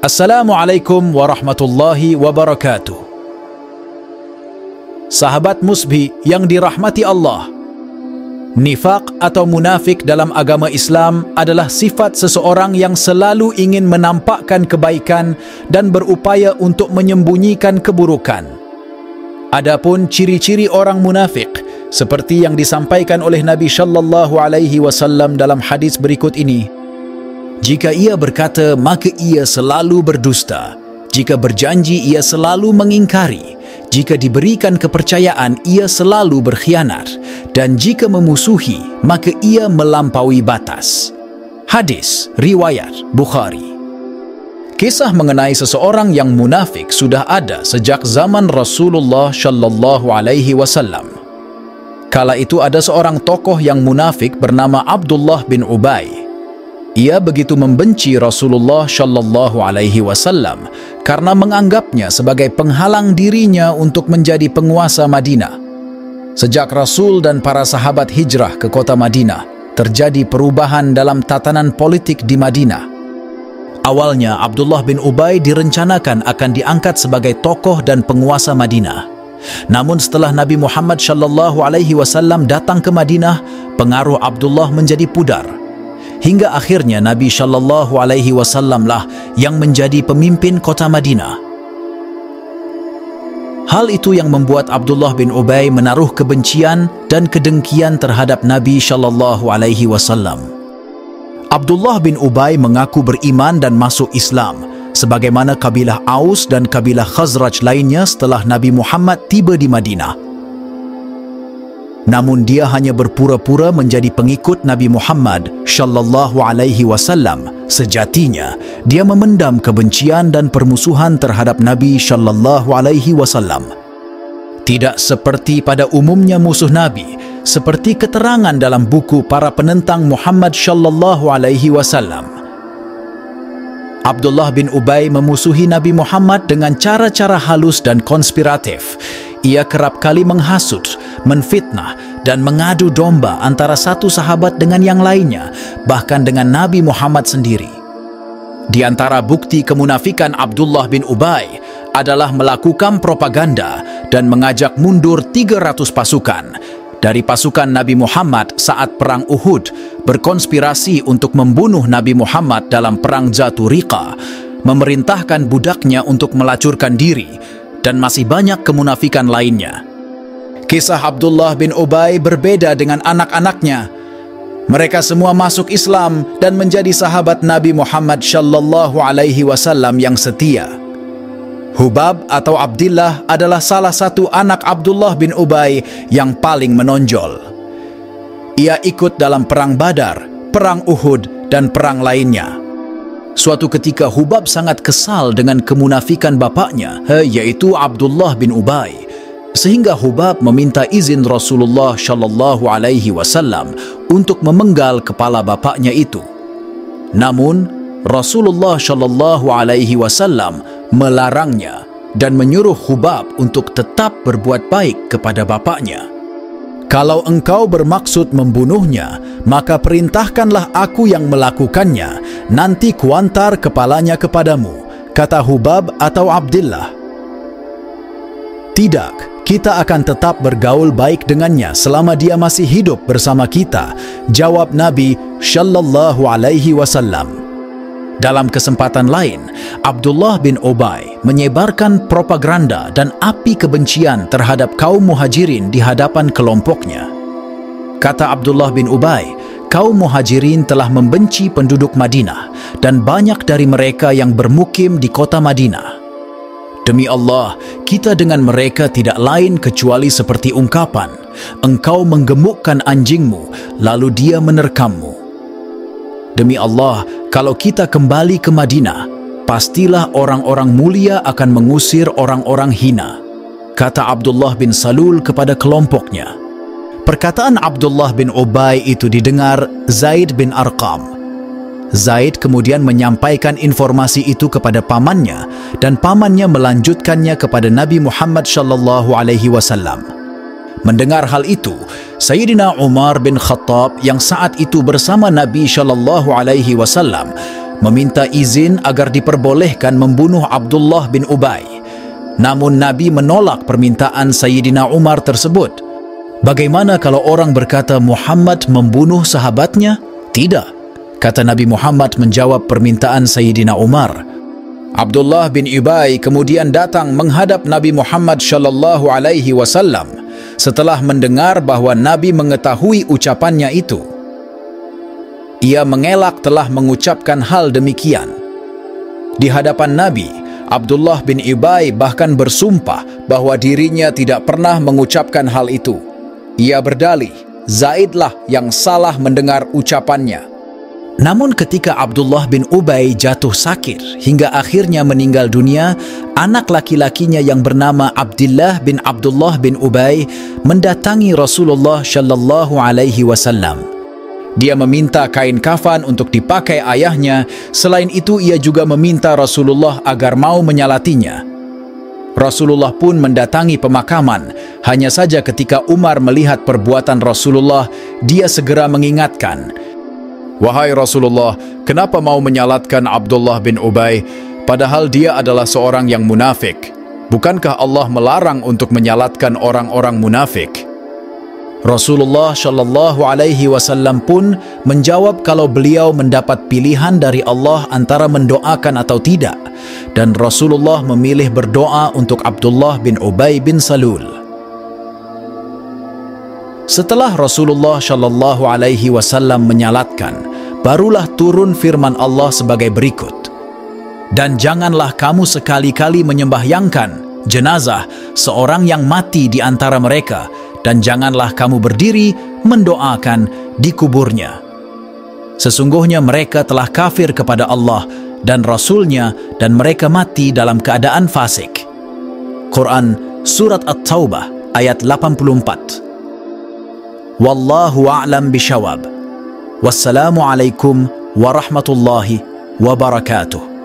Assalamualaikum warahmatullahi wabarakatuh. Sahabat Musbi yang dirahmati Allah, nifaq atau munafik dalam agama Islam adalah sifat seseorang yang selalu ingin menampakkan kebaikan dan berupaya untuk menyembunyikan keburukan. Adapun ciri-ciri orang munafik seperti yang disampaikan oleh Nabi sallallahu alaihi wasallam dalam hadis berikut ini: jika ia berkata, maka ia selalu berdusta. Jika berjanji, ia selalu mengingkari. Jika diberikan kepercayaan, ia selalu berkhianat. Dan jika memusuhi, maka ia melampaui batas. Hadis riwayat Bukhari. Kisah mengenai seseorang yang munafik sudah ada sejak zaman Rasulullah sallallahu alaihi wasallam. Kala itu ada seorang tokoh yang munafik bernama Abdullah bin Ubay. Ia begitu membenci Rasulullah sallallahu alaihi wasallam karena menganggapnya sebagai penghalang dirinya untuk menjadi penguasa Madinah. Sejak Rasul dan para sahabat hijrah ke kota Madinah, terjadi perubahan dalam tatanan politik di Madinah. Awalnya Abdullah bin Ubay direncanakan akan diangkat sebagai tokoh dan penguasa Madinah. Namun setelah Nabi Muhammad sallallahu alaihi wasallam datang ke Madinah, pengaruh Abdullah menjadi pudar. Hingga akhirnya Nabi sallallahu alaihi wasallam lah yang menjadi pemimpin kota Madinah. Hal itu yang membuat Abdullah bin Ubay menaruh kebencian dan kedengkian terhadap Nabi sallallahu alaihi wasallam. Abdullah bin Ubay mengaku beriman dan masuk Islam, sebagaimana kabilah Aus dan kabilah Khazraj lainnya setelah Nabi Muhammad tiba di Madinah. Namun dia hanya berpura-pura menjadi pengikut Nabi Muhammad sallallahu alaihi wasallam. Sejatinya dia memendam kebencian dan permusuhan terhadap Nabi sallallahu alaihi wasallam. Tidak seperti pada umumnya musuh Nabi, seperti keterangan dalam buku para penentang Muhammad sallallahu alaihi wasallam. Abdullah bin Ubay memusuhi Nabi Muhammad dengan cara-cara halus dan konspiratif. Ia kerap kali menghasut, menfitnah, dan mengadu domba antara satu sahabat dengan yang lainnya, bahkan dengan Nabi Muhammad sendiri. Di antara bukti kemunafikan Abdullah bin Ubay adalah melakukan propaganda dan mengajak mundur 300 pasukan dari pasukan Nabi Muhammad saat Perang Uhud, berkonspirasi untuk membunuh Nabi Muhammad dalam Perang Dzaturiqa, memerintahkan budaknya untuk melacurkan diri, dan masih banyak kemunafikan lainnya. Kisah Abdullah bin Ubay berbeda dengan anak-anaknya. Mereka semua masuk Islam dan menjadi sahabat Nabi Muhammad sallallahu alaihi wasallam yang setia. Hubab atau Abdillah adalah salah satu anak Abdullah bin Ubay yang paling menonjol. Ia ikut dalam Perang Badar, Perang Uhud, dan perang lainnya. Suatu ketika Hubab sangat kesal dengan kemunafikan bapaknya, yaitu Abdullah bin Ubay, sehingga Hubab meminta izin Rasulullah sallallahu alaihi wasallam untuk memenggal kepala bapaknya itu. Namun Rasulullah sallallahu alaihi wasallam melarangnya dan menyuruh Hubab untuk tetap berbuat baik kepada bapaknya. Kalau engkau bermaksud membunuhnya, maka perintahkanlah aku yang melakukannya, nanti kuantar kepalanya kepadamu, kata Hubab atau Abdillah. Tidak, kita akan tetap bergaul baik dengannya selama dia masih hidup bersama kita, jawab Nabi sallallahu alaihi wasallam. Dalam kesempatan lain, Abdullah bin Ubay menyebarkan propaganda dan api kebencian terhadap kaum muhajirin di hadapan kelompoknya. Kata Abdullah bin Ubay, kaum muhajirin telah membenci penduduk Madinah dan banyak dari mereka yang bermukim di kota Madinah. Demi Allah, kita dengan mereka tidak lain kecuali seperti ungkapan, engkau menggemukkan anjingmu, lalu dia menerkammu. Demi Allah, kalau kita kembali ke Madinah, pastilah orang-orang mulia akan mengusir orang-orang hina, kata Abdullah bin Salul kepada kelompoknya. Perkataan Abdullah bin Ubay itu didengar Zaid bin Arqam. Zaid kemudian menyampaikan informasi itu kepada pamannya dan pamannya melanjutkannya kepada Nabi Muhammad sallallahu alaihi wasallam. Mendengar hal itu, Sayyidina Umar bin Khattab yang saat itu bersama Nabi sallallahu alaihi wasallam meminta izin agar diperbolehkan membunuh Abdullah bin Ubay. Namun Nabi menolak permintaan Sayyidina Umar tersebut. Bagaimana kalau orang berkata Muhammad membunuh sahabatnya? Tidak, kata Nabi Muhammad menjawab permintaan Sayyidina Umar. Abdullah bin Ubay kemudian datang menghadap Nabi Muhammad sallallahu alaihi wasallam setelah mendengar bahwa Nabi mengetahui ucapannya itu. Ia mengelak telah mengucapkan hal demikian. Di hadapan Nabi, Abdullah bin Ubay bahkan bersumpah bahwa dirinya tidak pernah mengucapkan hal itu. Ia berdalih, Zaidlah yang salah mendengar ucapannya. Namun ketika Abdullah bin Ubay jatuh sakit hingga akhirnya meninggal dunia, anak laki-lakinya yang bernama Abdullah bin Ubay mendatangi Rasulullah sallallahu alaihi wasallam. Dia meminta kain kafan untuk dipakai ayahnya. Selain itu, ia juga meminta Rasulullah agar mau menyalatinya. Rasulullah pun mendatangi pemakaman. Hanya saja ketika Umar melihat perbuatan Rasulullah, dia segera mengingatkan, "Wahai Rasulullah, kenapa mau menyalatkan Abdullah bin Ubay, padahal dia adalah seorang yang munafik? Bukankah Allah melarang untuk menyalatkan orang-orang munafik?" Rasulullah Shallallahu Alaihi Wasallam pun menjawab kalau beliau mendapat pilihan dari Allah antara mendoakan atau tidak, dan Rasulullah memilih berdoa untuk Abdullah bin Ubay bin Salul. Setelah Rasulullah Shallallahu Alaihi Wasallam menyalatkan, barulah turun firman Allah sebagai berikut. Dan janganlah kamu sekali-kali menyembahyangkan jenazah seorang yang mati di antara mereka, dan janganlah kamu berdiri mendoakan di kuburnya. Sesungguhnya mereka telah kafir kepada Allah dan Rasul-Nya, dan mereka mati dalam keadaan fasik. Quran Surat At-Taubah ayat 84. Wallahu a'lam bishawab. Wassalamualaikum warahmatullahi wabarakatuh.